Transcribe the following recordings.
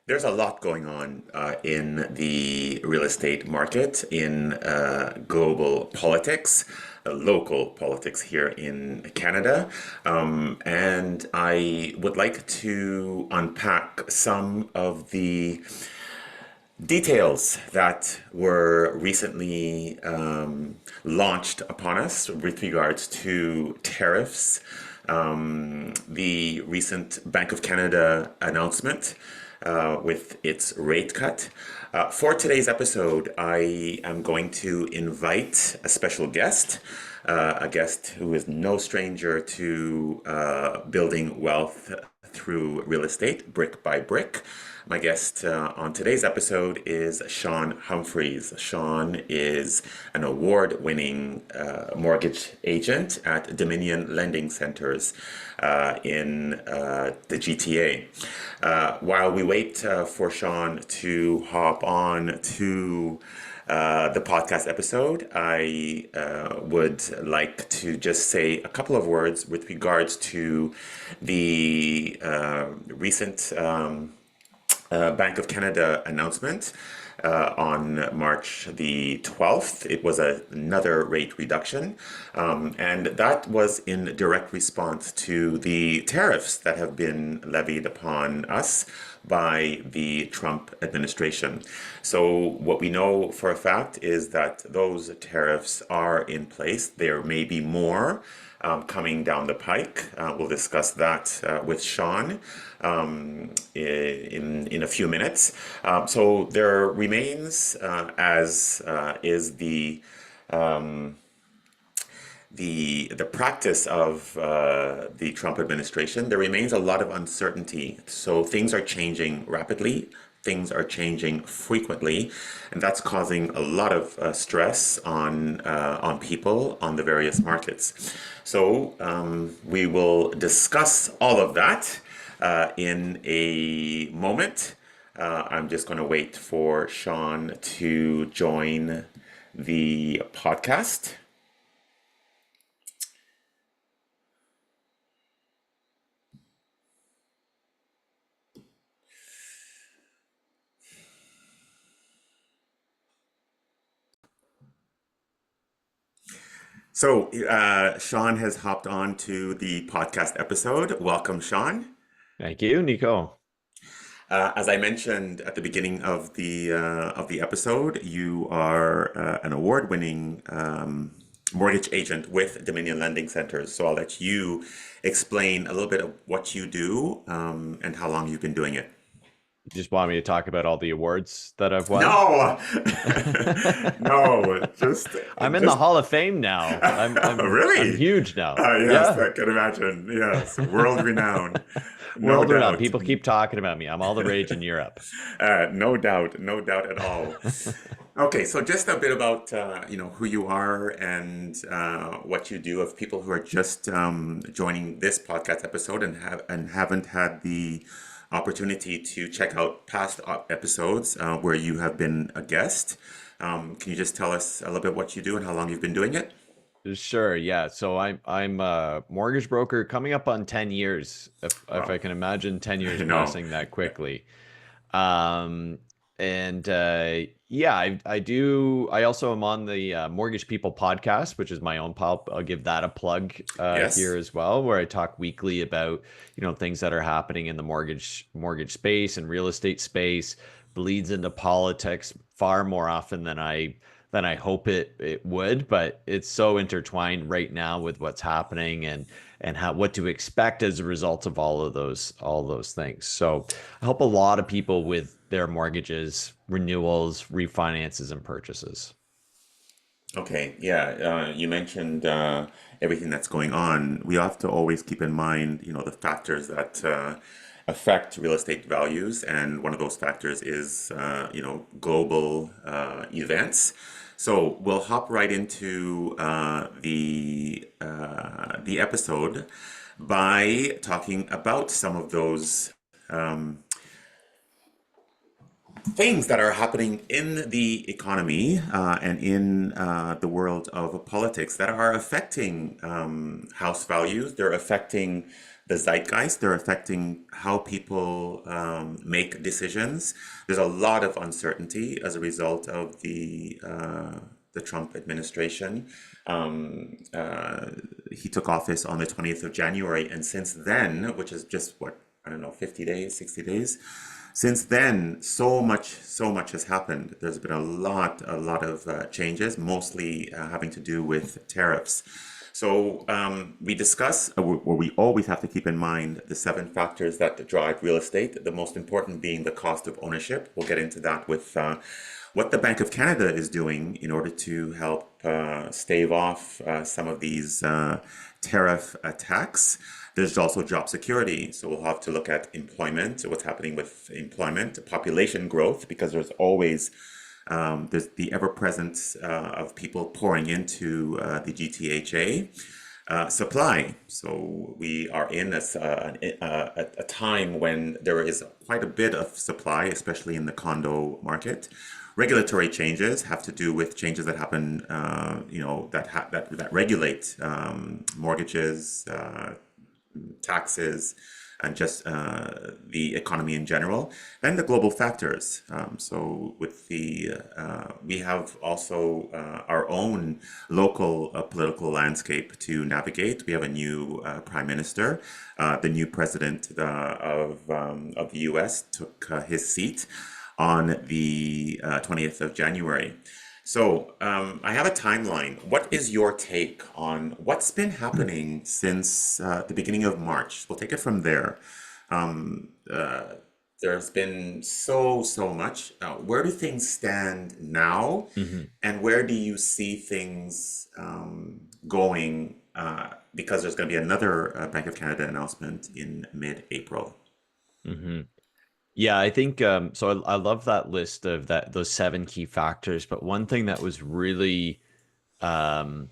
There's a lot going on in the real estate market, in global politics, local politics here in Canada. And I would like to unpack some of the details that were recently launched upon us with regards to tariffs, the recent Bank of Canada announcement with its rate cut. For today's episode, I am going to invite a special guest, a guest who is no stranger to building wealth through real estate, brick by brick. My guest on today's episode is Sean Humphries. Sean is an award-winning mortgage agent at Dominion Lending Centers in the GTA. While we wait for Sean to hop on to the podcast episode, I would like to just say a couple of words with regards to the recent Bank of Canada announcement on March the 12th. It was another rate reduction, and that was in direct response to the tariffs that have been levied upon us by the Trump administration. So what we know for a fact is that those tariffs are in place. There may be more coming down the pike. We'll discuss that with Sean in a few minutes. So there remains, as is the practice of the Trump administration, there remains a lot of uncertainty. So things are changing rapidly. Things are changing frequently, and that's causing a lot of stress on people on the various markets. So we will discuss all of that in a moment. I'm just going to wait for Sean to join the podcast. So, Sean has hopped on to the podcast episode. Welcome, Sean. Thank you, Nico. As I mentioned at the beginning of the episode, you are an award-winning mortgage agent with Dominion Lending Centers. So I'll let you explain a little bit of what you do and how long you've been doing it. You just want me to talk about all the awards that I've won? No, no, I'm in the just Hall of Fame now. I'm really. huge now. Yes, Yeah. I can imagine. Yes, world renowned, no World renowned. doubt. People keep talking about me. I'm all the rage in Europe. No doubt, no doubt at all. Okay, so just a bit about who you are and what you do. Of people who are just joining this podcast episode and haven't had the opportunity to check out past episodes where you have been a guest. Can you just tell us a little bit what you do and how long you've been doing it? Sure, yeah. So I'm a mortgage broker coming up on 10 years, if Wow, I can imagine 10 years I know. passing that quickly. Um, and yeah, I do. I also am on the Mortgage People podcast, which is my own pub. I'll give that a plug here Yes. as well, where I talk weekly about things that are happening in the mortgage space and real estate space. Bleeds into politics far more often than I hope it would, but it's so intertwined right now with what's happening and how what to expect as a result of all those things. So I help a lot of people with their mortgages, renewals, refinances, and purchases. Okay, yeah, you mentioned everything that's going on. We have to always keep in mind, the factors that affect real estate values, and one of those factors is, global events. So we'll hop right into the episode by talking about some of those things that are happening in the economy and in the world of politics that are affecting house values. They're affecting the zeitgeist. They're affecting how people make decisions. There's a lot of uncertainty as a result of the Trump administration. He took office on the 20th of January, and since then, which is just what, I don't know, 50 days, 60 days. Since then, so much has happened. There's been a lot of changes, mostly having to do with tariffs. So we discuss, or we always have to keep in mind the seven factors that drive real estate. The most important being the cost of ownership. We'll get into that with what the Bank of Canada is doing in order to help stave off some of these tariff attacks. There's also job security. So we'll have to look at employment, what's happening with employment, population growth, because there's the ever presence of people pouring into the GTHA. Supply. So we are in a time when there is quite a bit of supply, especially in the condo market. Regulatory changes have to do with changes that happen, that regulate mortgages, taxes, and just the economy in general, and the global factors. So with we have also our own local political landscape to navigate. We have a new prime minister. The new president of the U.S. took his seat on the 20th of January. So I have a timeline. What is your take on what's been happening since the beginning of March? We'll take it from there. Um, uh, there's been so much. Where do things stand now, Hmm. and where do you see things going? Because there's going to be another Bank of Canada announcement in mid-April. Hmm. Yeah, I think so. I love that list of those seven key factors. But one thing that was really, um,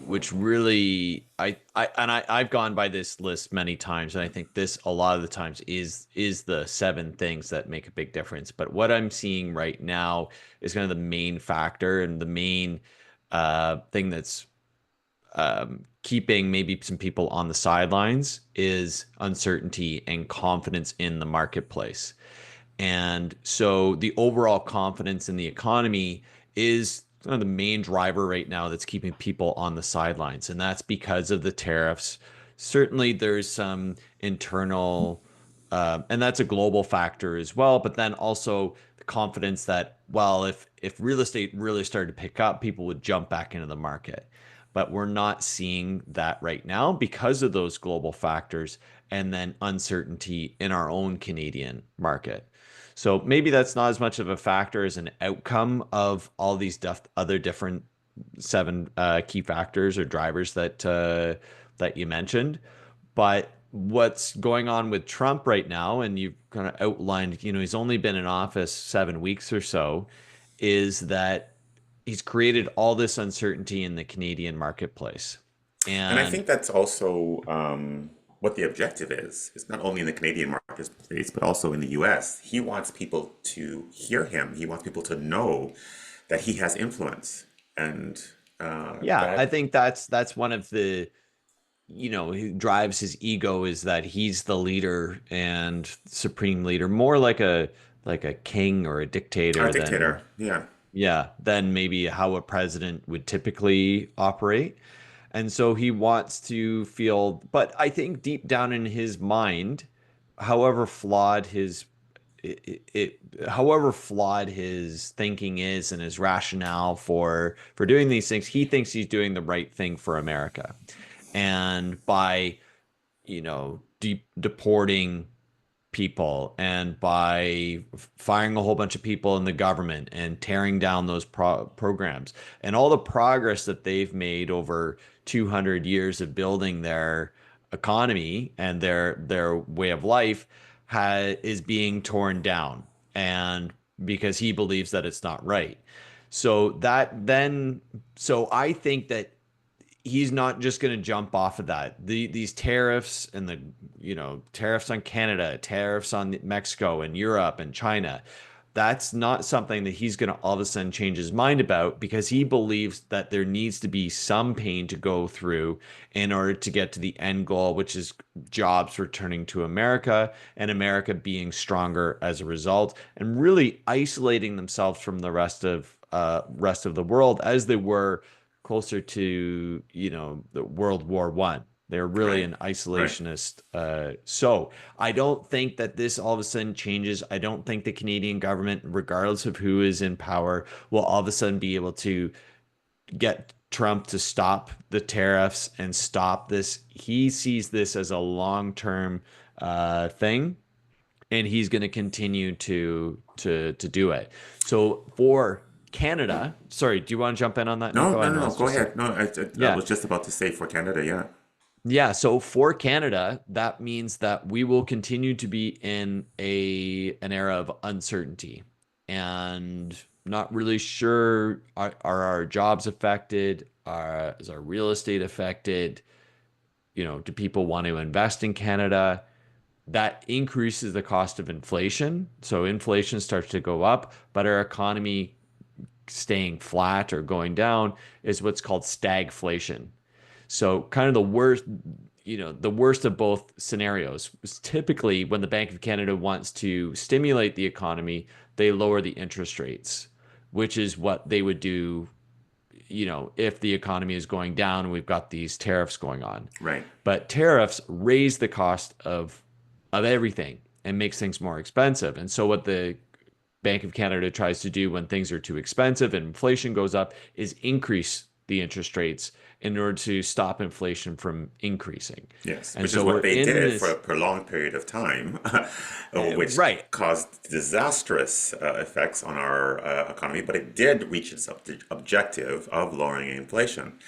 which really, I've gone by this list many times, and I think this a lot of the times is the seven things that make a big difference. But what I'm seeing right now is kind of the main factor and the main thing that's keeping maybe some people on the sidelines is uncertainty and confidence in the marketplace. And so the overall confidence in the economy is kind of the main driver right now that's keeping people on the sidelines. And that's because of the tariffs. Certainly, there's some internal, and that's a global factor as well. But then also the confidence that, well, if real estate really started to pick up, people would jump back into the market. But we're not seeing that right now because of those global factors and then uncertainty in our own Canadian market. So maybe that's not as much of a factor as an outcome of all these other different seven key factors or drivers that you mentioned. But what's going on with Trump right now, and you've kind of outlined, he's only been in office 7 weeks or so, is that he's created all this uncertainty in the Canadian marketplace. And I And think that's also what the objective is. It's not only in the Canadian marketplace, but also in the US. He wants people to hear him. He wants people to know that he has influence. And yeah, I that, think that's one of the who drives his ego is that he's the leader and supreme leader, more like a king or a our dictator than dictator, yeah. yeah, than maybe how a president would typically operate. And so he wants to feel, but I think deep down in his mind, however flawed his however flawed his thinking is and his rationale for doing these things, he thinks he's doing the right thing for America. And by deporting people and by firing a whole bunch of people in the government and tearing down those programs and all the progress that they've made over 200 years of building their economy and their way of life is being torn down, and because he believes that it's not right. So I think that he's not just going to jump off of that. These tariffs and the tariffs on Canada, tariffs on Mexico and Europe and China. that's not something that he's going to all of a sudden change his mind about, because he believes that there needs to be some pain to go through in order to get to the end goal, which is jobs returning to America and America being stronger as a result, and really isolating themselves from the rest of the world as they were closer to, the World War One. They're really Right. an Right. isolationist. So I don't think that this all of a sudden changes. I don't think the Canadian government, regardless of who is in power, will all of a sudden be able to get Trump to stop the tariffs and stop this. He sees this as a long-term thing, and he's going to continue to do it. So for Canada, sorry, do you want to jump in on that, No, Nico? I no, no, know no. it's Go just ahead. No, I yeah. was just about to say for Canada, yeah. Yeah, so for Canada, that means that we will continue to be in an era of uncertainty, and not really sure, are our jobs affected? Is our real estate affected? Do people want to invest in Canada? That increases the cost of inflation. So inflation starts to go up, but our economy staying flat or going down is what's called stagflation. So kind of the worst of both scenarios. Typically, when the Bank of Canada wants to stimulate the economy, they lower the interest rates, which is what they would do, if the economy is going down and we've got these tariffs going on. Right. But tariffs raise the cost of everything and makes things more expensive. And so what the Bank of Canada tries to do when things are too expensive and inflation goes up is increase the interest rates in order to stop inflation from increasing. Yes, And which is so what we're they in did for a this, prolonged period of time, which right. caused disastrous effects on our economy, but it did reach its objective of lowering inflation.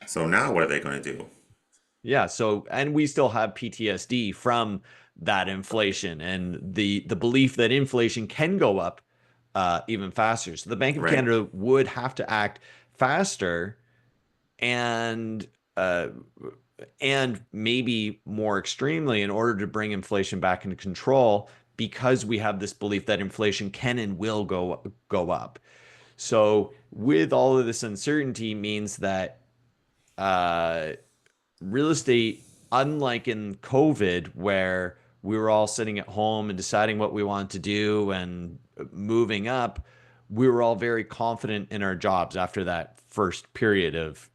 So now what are they going to do? Yeah. So, and we still have PTSD from that inflation and the belief that inflation can go up even faster. So the Bank of Right. Canada would have to act faster, and uh, and maybe more extremely, in order to bring inflation back into control, because we have this belief that inflation can and will go up. So with all of this uncertainty means that uh, real estate, unlike in COVID, where we were all sitting at home and deciding what we wanted to do and moving up, we were all very confident in our jobs after that first period of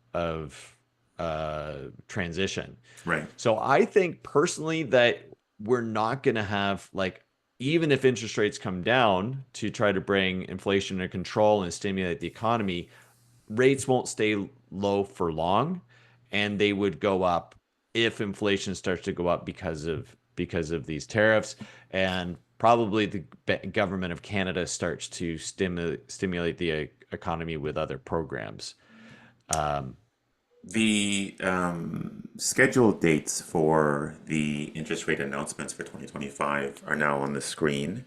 transition. Right. So I think personally that we're not going to have, like, even if interest rates come down to try to bring inflation under control and stimulate the economy, rates won't stay low for long, and they would go up if inflation starts to go up because of these tariffs, and probably the government of Canada starts to stimulate the economy with other programs. Um, The scheduled dates for the interest rate announcements for 2025 are now on the screen.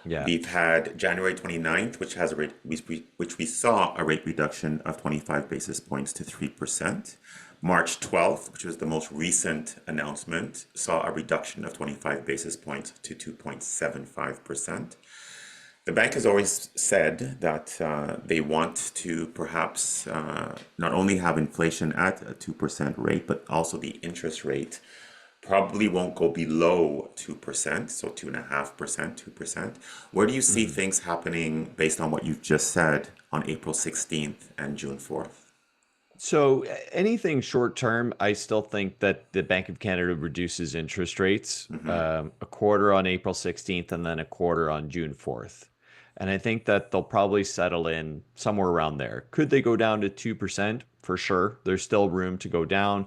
yeah. We've had January 29th, which has a rate, which we saw a rate reduction of 25 basis points to 3%. March 12th, which was the most recent announcement, saw a reduction of 25 basis points to 2.75%. The bank has always said that they want to perhaps not only have inflation at a 2% rate, but also the interest rate probably won't go below 2%, so 2.5%, 2%. Where do you see Mhm. things happening based on what you've just said on April 16th and June 4th? So anything short term, I still think that the Bank of Canada reduces interest rates, a quarter on April 16th and then a quarter on June 4th. And I think that they'll probably settle in somewhere around there. Could they go down to 2%? For sure. There's still room to go down.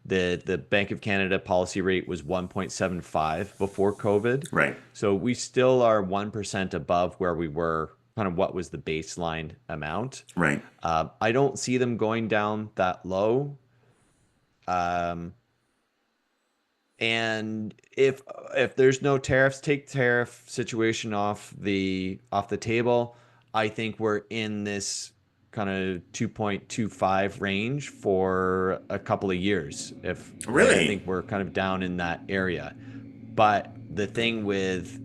The Bank of Canada policy rate was 1.75 before COVID. Right, So we still are 1% above where we were, kind of what was the baseline amount. right. I don't see them going down that low. Um, and if there's no tariffs, take tariff situation off the table. I think we're in this kind of 2.25 range for a couple of years. If like I Really? think we're kind of down in that area. But the thing with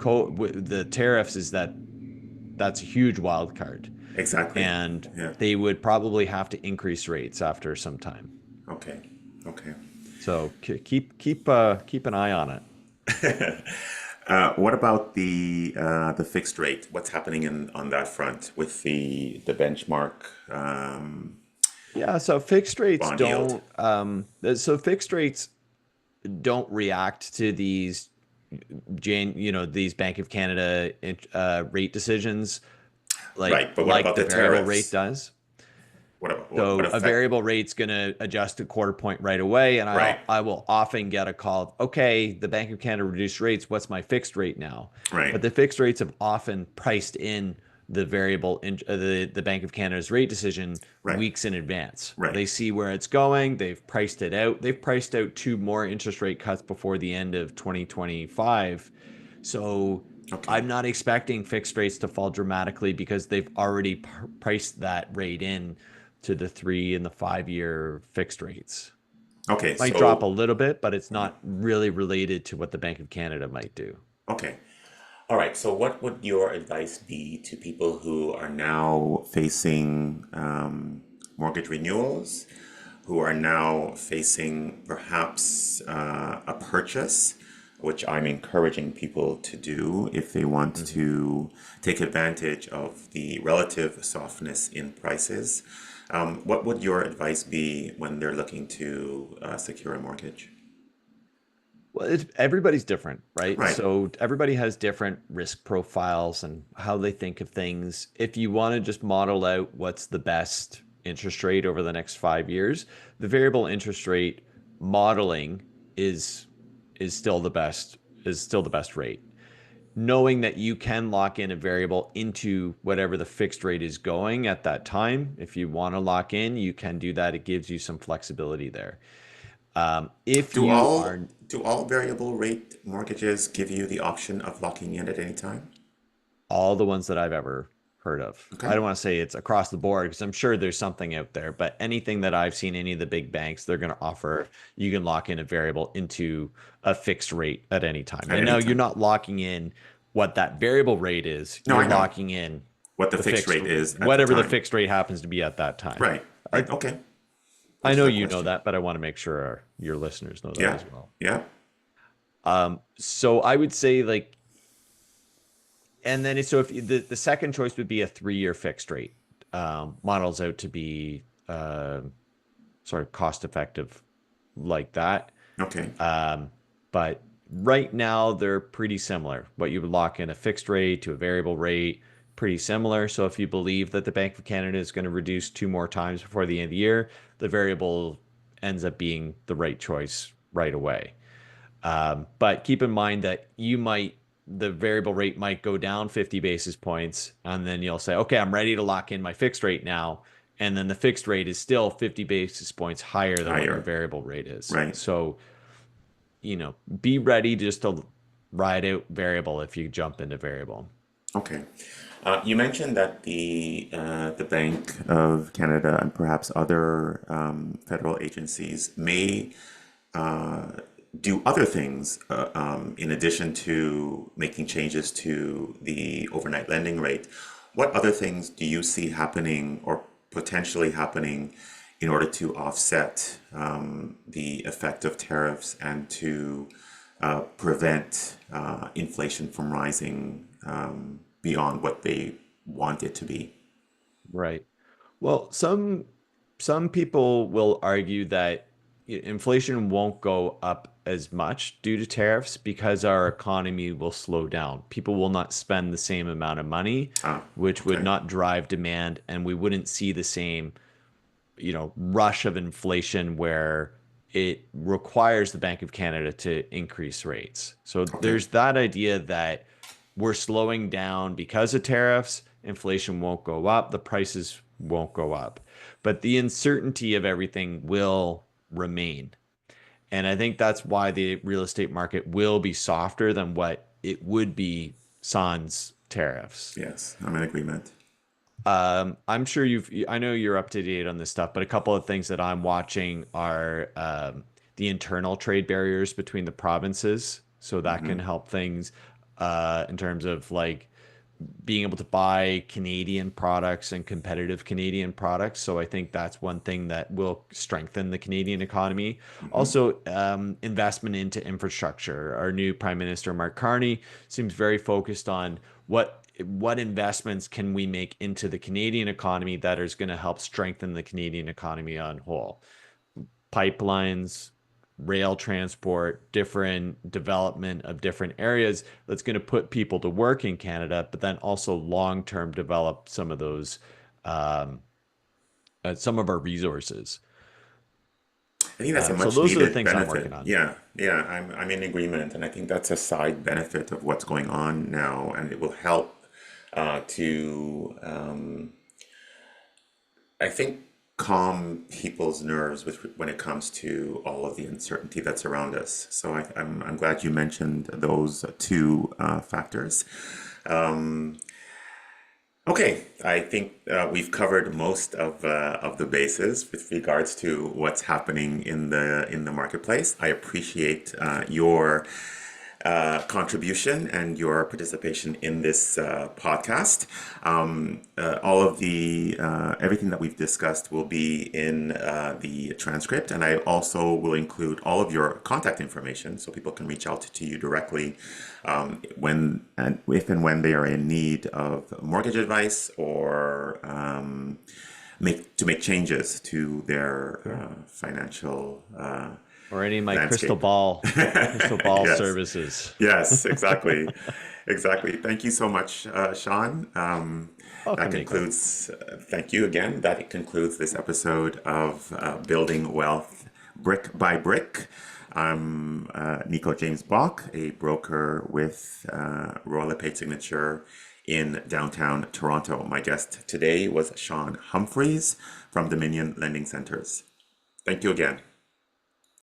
the tariffs is that's a huge wild card, Exactly. and Yeah. they would probably have to increase rates after some time. Okay. Okay. So keep an eye on it. What about the fixed rate? What's happening in on that front with the benchmark Yeah, so fixed rates bond yield? don't so fixed rates don't react to these these Bank of Canada rate decisions Right, but what like about the the variable rate tariffs? does. What about what So a effect? variable rate's going to adjust a quarter point right away, and Right, I will often get a call of, okay, the Bank of Canada reduced rates. What's my fixed rate now? right, But the fixed rates have often priced in the the Bank of Canada's rate decision right, weeks in advance. right. They see where it's going. They've priced it out. They've priced out two more interest rate cuts before the end of 2025. So Okay, I'm not expecting fixed rates to fall dramatically because they've already priced that rate in to the 3 and the 5 year fixed rates. okay. Might drop a So little bit, but it's not really related to what the Bank of Canada might do. okay, all right. So what would your advice be to people who are now facing mortgage renewals, who are now facing perhaps a purchase, which I'm encouraging people to do if they want Mhm. to take advantage of the relative softness in prices. What would your advice be when they're looking to secure a mortgage? Well, everybody's different, right? Right, So everybody has different risk profiles and how they think of things. If you want to just model out what's the best interest rate over the next 5 years, the variable interest rate modeling is is still the best is still the best rate. Knowing that you can lock in a variable into whatever the fixed rate is going at that time. If you want to lock in, you can do that. It gives you some flexibility there. If Do you all are do all variable rate mortgages give you the option of locking in at any time? all the ones that I've ever heard of, I Okay. don't want to say it's across the board because I'm sure there's something out there, but anything that I've seen, any of the big banks, they're going to offer you can lock in a variable into a fixed rate at any time. At And any now you're time. not locking in what that variable rate is, No, you're I know locking in what the the fixed fixed rate is at the whatever the time. fixed rate happens to be at that time. Right, I right. Okay. I Answer know that you know question. that, but I want to make sure your listeners know that Yeah, as well. yeah. So I would say like, and then so if the second choice would be a 3 year fixed rate, models out to be sort of cost effective like that. Okay. Um, but right now they're pretty similar. What you would lock in a fixed rate to a variable rate, pretty similar. So if you believe that the Bank of Canada is going to reduce two more times before the end of the year, the variable ends up being the right choice right away. But keep in mind that the variable rate might go down 50 basis points, and then you'll say, okay, I'm ready to lock in my fixed rate now. And then the fixed rate is still 50 basis points higher than what your Higher. variable rate is. Right. So, be ready just to ride out variable if you jump into variable. Okay. You mentioned that the Bank of Canada and perhaps other federal agencies may do other things in addition to making changes to the overnight lending rate. What other things do you see happening or potentially happening in order to offset the effect of tariffs and to prevent inflation from rising beyond what they want it to be? Right. Well, some people will argue that inflation won't go up as much due to tariffs because our economy will slow down. People will not spend the same amount of money, Ah, which would okay, not drive demand, and we wouldn't see the same, rush of inflation where it requires the Bank of Canada to increase rates. So okay, there's that idea that we're slowing down because of tariffs, inflation won't go up, the prices won't go up. But the uncertainty of everything will remain. And I think that's why the real estate market will be softer than what it would be sans tariffs. yes, I'm in agreement. I'm sure I know you're up to date on this stuff, but a couple of things that I'm watching are the internal trade barriers between the provinces. So that can help things. in terms of like being able to buy Canadian products and competitive Canadian products. So I think that's one thing that will strengthen the Canadian economy. Hmm. Also, investment into infrastructure. Our new Prime Minister Mark Carney seems very focused on what investments can we make into the Canadian economy that is going to help strengthen the Canadian economy on whole. Pipelines, rail transport, different development of different areas that's going to put people to work in Canada, but then also long term develop some of those, um, some of our resources. I think that's a So much those are the needed things I'm working benefit. on. Yeah, yeah, I'm in agreement, and I think that's a side benefit of what's going on now, and it will help to I think calm people's nerves when it comes to all of the uncertainty that's around us. So I'm glad you mentioned those two factors. Um, Okay, I think we've covered most of the bases with regards to what's happening in the marketplace. I appreciate your contribution and your participation in this podcast. All of the everything that we've discussed will be in the transcript, and I also will include all of your contact information so people can reach out to you directly when and if and when they are in need of mortgage advice or make changes to their Sure. financial Or any of my landscape. crystal ball Yes. services. Yes, exactly. Exactly. Thank you so much, Sean. That Welcome, Nico. concludes, thank you again. That concludes this episode of Building Wealth Brick by Brick. I'm Nico James-Bock, a broker with Royal LePage Signature in downtown Toronto. My guest today was Sean Humphries from Dominion Lending Centers. Thank you again.